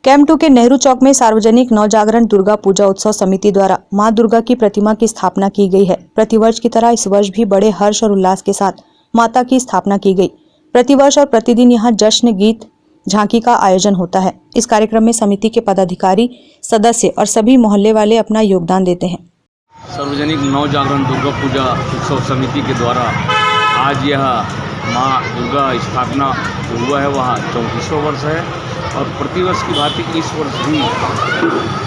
कैंप 2 के नेहरू चौक में सार्वजनिक नव जागरण दुर्गा पूजा उत्सव समिति द्वारा मां दुर्गा की प्रतिमा की स्थापना की गई है। प्रतिवर्ष की तरह इस वर्ष भी बड़े हर्ष और उल्लास के साथ माता की स्थापना की गई। प्रतिवर्ष और प्रतिदिन यहाँ जश्न, गीत, झांकी का आयोजन होता है। इस कार्यक्रम में समिति के पदाधिकारी, सदस्य और सभी मोहल्ले वाले अपना योगदान देते हैं। सार्वजनिक नव जागरण दुर्गा पूजा उत्सव समिति के द्वारा आज यह माँ दुर्गा स्थापना हुआ है, वहाँ 34वां वर्ष है और प्रतिवर्ष की भांति इस वर्ष भी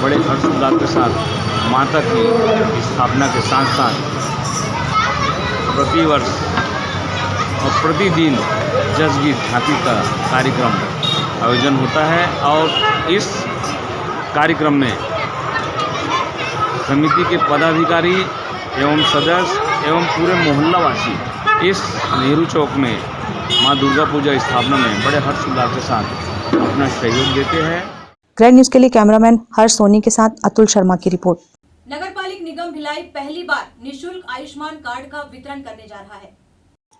बड़े हर्षोल्लास के साथ माता की स्थापना के साथ साथ प्रतिवर्ष और प्रतिदिन जसगीत झांकी का कार्यक्रम आयोजन होता है। और इस कार्यक्रम में समिति के पदाधिकारी एवं सदस्य एवं पूरे मोहल्लावासी इस नेहरू चौक में मां दुर्गा पूजा स्थापना में बड़े हर्ष उल्लास के साथ अपना सहयोग देते हैं। ग्रैंड न्यूज के लिए कैमरामैन हर्ष सोनी के साथ अतुल शर्मा की रिपोर्ट। नगरपालिक निगम भिलाई पहली बार निशुल्क आयुष्मान कार्ड का वितरण करने जा रहा है।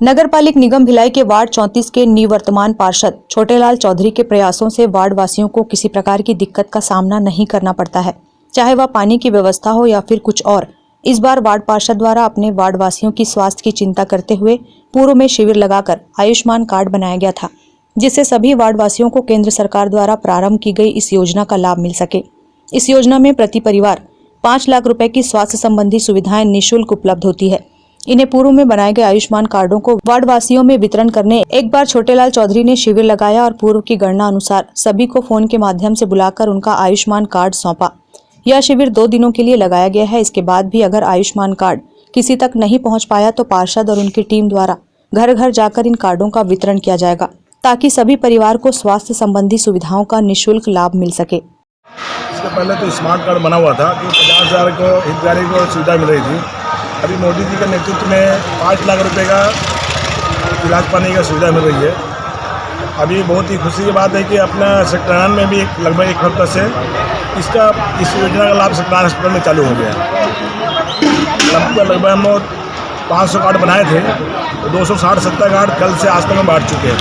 नगरपालिक निगम भिलाई के वार्ड 34 के निवर्तमान पार्षद छोटेलाल चौधरी के प्रयासों से वार्ड वासियों को किसी प्रकार की दिक्कत का सामना नहीं करना पड़ता है, चाहे वह पानी की व्यवस्था हो या फिर कुछ और। इस बार वार्ड पार्षद द्वारा अपने वार्ड वासियों की स्वास्थ्य की चिंता करते हुए पूर्व में शिविर लगाकर आयुष्मान कार्ड बनाया गया था, जिससे सभी वार्ड वासियों को केंद्र सरकार द्वारा प्रारंभ की गई इस योजना का लाभ मिल सके। इस योजना में प्रति परिवार 5 लाख रुपए की स्वास्थ्य संबंधी सुविधाएं निःशुल्क उपलब्ध होती है। इन्हें पूर्व में बनाए गए आयुष्मान कार्डों को वार्ड वासियों में वितरण करने एक बार छोटेलाल चौधरी ने शिविर लगाया और पूर्व की गणना अनुसार सभी को फोन के माध्यम से बुलाकर उनका आयुष्मान कार्ड सौंपा। यह शिविर 2 दिनों के लिए लगाया गया है। इसके बाद भी अगर आयुष्मान कार्ड किसी तक नहीं पहुंच पाया तो पार्षद और उनकी टीम द्वारा घर घर जाकर इन कार्डों का वितरण किया जाएगा, ताकि सभी परिवार को स्वास्थ्य संबंधी सुविधाओं का निःशुल्क लाभ मिल सके। इसके पहले तो स्मार्ट कार्ड बना हुआ था कि 50,000 को हितग्राही को सुविधा मिल रही थी। अभी मोदी जी के नेतृत्व में 5 लाख रुपए का इलाज पाने की सुविधा मिल रही है। अभी बहुत ही खुशी की बात है कि अपना सेक्टर में भी लगभग 1 हफ्ते से इस योजना का लाभ सेक्टर हॉस्पिटल में चालू हो गया है। लगभग हम 500 कार्ड बनाए थे, तो 260-70 कार्ड कल से आज तक हम बांट चुके हैं।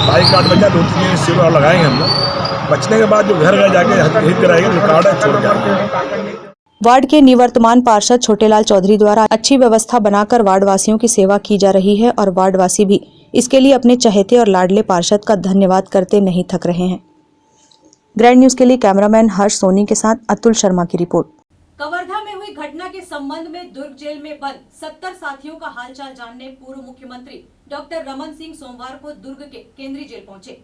22 कार्ड बचा, 2-3 दिन शिविर और लगाएंगे हम लोग। बचने के बाद जो घर घर जाके हित कराएंगे, जो कार्ड है छोड़ के। वार्ड के निवर्तमान पार्षद छोटेलाल चौधरी द्वारा अच्छी व्यवस्था बनाकर वार्ड वासियों की सेवा की जा रही है और वार्ड वासी भी इसके लिए अपने चहेते और लाडले पार्षद का धन्यवाद करते नहीं थक रहे हैं। ग्रैंड न्यूज के लिए कैमरामैन हर्ष सोनी के साथ अतुल शर्मा की रिपोर्ट। कवर्धा में हुई घटना के संबंध में दुर्ग जेल में बंद 70 साथियों का हालचाल जानने पूर्व मुख्यमंत्री डॉक्टर रमन सिंह सोमवार को दुर्ग के केंद्रीय जेल पहुंचे।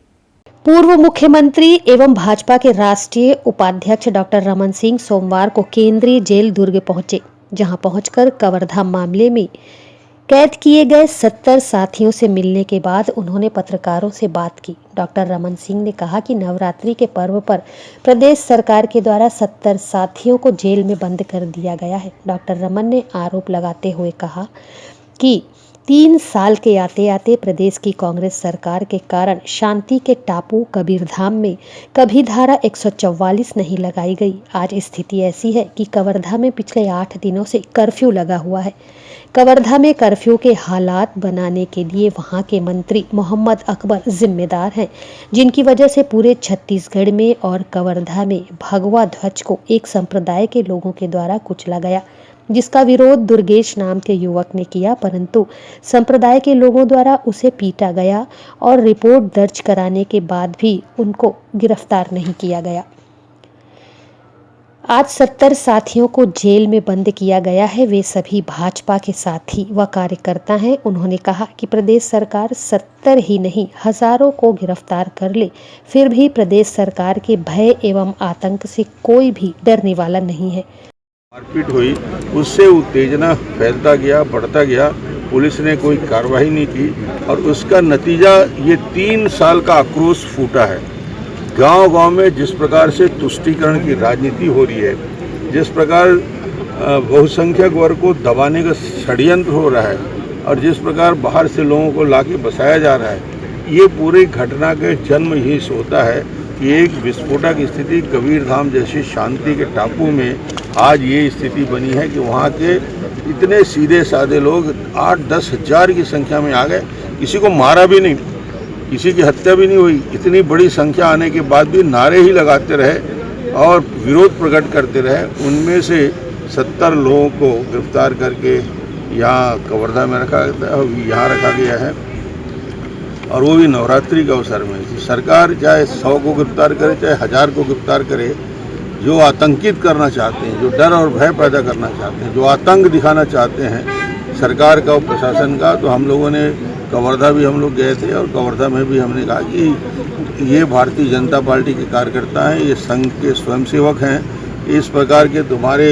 पूर्व मुख्यमंत्री एवं भाजपा के राष्ट्रीय उपाध्यक्ष डॉक्टर रमन सिंह सोमवार को केंद्रीय जेल दुर्ग पहुंचे, जहां पहुंचकर कवर्धा मामले में कैद किए गए 70 साथियों से मिलने के बाद उन्होंने पत्रकारों से बात की। डॉक्टर रमन सिंह ने कहा कि नवरात्रि के पर्व पर प्रदेश सरकार के द्वारा 70 साथियों को जेल में बंद कर दिया गया है। डॉक्टर रमन ने आरोप लगाते हुए कहा कि 3 साल के आते आते प्रदेश की कांग्रेस सरकार के कारण शांति के टापू कबीरधाम में कभी धारा 144 नहीं लगाई गई। आज स्थिति ऐसी है कि कवर्धा में पिछले 8 दिनों से कर्फ्यू लगा हुआ है। कवर्धा में कर्फ्यू के हालात बनाने के लिए वहां के मंत्री मोहम्मद अकबर जिम्मेदार हैं, जिनकी वजह से पूरे छत्तीसगढ़ में और कवर्धा में भगवा ध्वज को एक संप्रदाय के लोगों के द्वारा कुचला गया, जिसका विरोध दुर्गेश नाम के युवक ने किया, परंतु संप्रदाय के लोगों द्वारा उसे पीटा गया और रिपोर्ट दर्ज कराने के बाद भी उनको गिरफ्तार नहीं किया गया। आज 70 साथियों को जेल में बंद किया गया है। वे सभी भाजपा के साथी व कार्यकर्ता हैं। उन्होंने कहा कि प्रदेश सरकार 70 ही नहीं हजारों को गिरफ्तार कर ले, फिर भी प्रदेश सरकार के भय एवं आतंक से कोई भी डरने वाला नहीं है। मारपीट हुई, उससे उत्तेजना फैलता गया, बढ़ता गया, पुलिस ने कोई कार्रवाई नहीं की और उसका नतीजा ये 3 साल का आक्रोश फूटा है। गांव-गांव में जिस प्रकार से तुष्टीकरण की राजनीति हो रही है, जिस प्रकार बहुसंख्यक वर्ग को दबाने का षड्यंत्र हो रहा है और जिस प्रकार बाहर से लोगों को लाके बसाया जा रहा है, ये पूरी घटना के जन्म ही होता है कि एक विस्फोटक स्थिति कबीरधाम जैसी शांति के टापू में आज ये स्थिति बनी है कि वहाँ के इतने सीधे साधे लोग 8-10 हज़ार की संख्या में आ गए। किसी को मारा भी नहीं, किसी की हत्या भी नहीं हुई। इतनी बड़ी संख्या आने के बाद भी नारे ही लगाते रहे और विरोध प्रकट करते रहे। उनमें से 70 लोगों को गिरफ्तार करके यहाँ कवर्धा में रखा गया है और वो भी नवरात्रि के अवसर में। सरकार चाहे 100 को गिरफ्तार करे, चाहे 1000 को गिरफ्तार करे, जो आतंकित करना चाहते हैं, जो डर और भय पैदा करना चाहते हैं, जो आतंक दिखाना चाहते हैं सरकार का और प्रशासन का, तो हम लोगों ने कवर्धा भी हम लोग गए थे और कवर्धा में भी हमने कहा कि ये भारतीय जनता पार्टी के कार्यकर्ता हैं, ये संघ के स्वयंसेवक हैं। इस प्रकार के तुम्हारे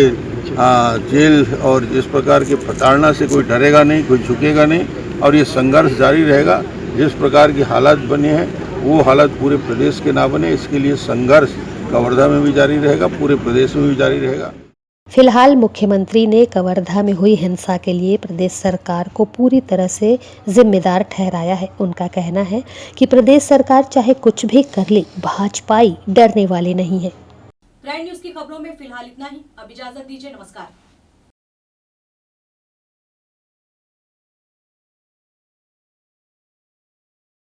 जेल और इस प्रकार के प्रताड़ना से कोई डरेगा नहीं, कोई झुकेगा नहीं। और ये संघर्ष जारी रहेगा। जिस प्रकार की हालात बने हैं वो हालात पूरे प्रदेश के ना बने, इसके लिए संघर्ष कवर्धा में भी जारी रहेगा, पूरे प्रदेश में भी जारी रहेगा। फिलहाल मुख्यमंत्री ने कवर्धा में हुई हिंसा के लिए प्रदेश सरकार को पूरी तरह से जिम्मेदार ठहराया है। उनका कहना है कि प्रदेश सरकार चाहे कुछ भी कर ले, भाजपाई डरने वाली नहीं है। प्राइम न्यूज की खबरों में फिलहाल इतना ही। अब इजाजत दीजिए, नमस्कार।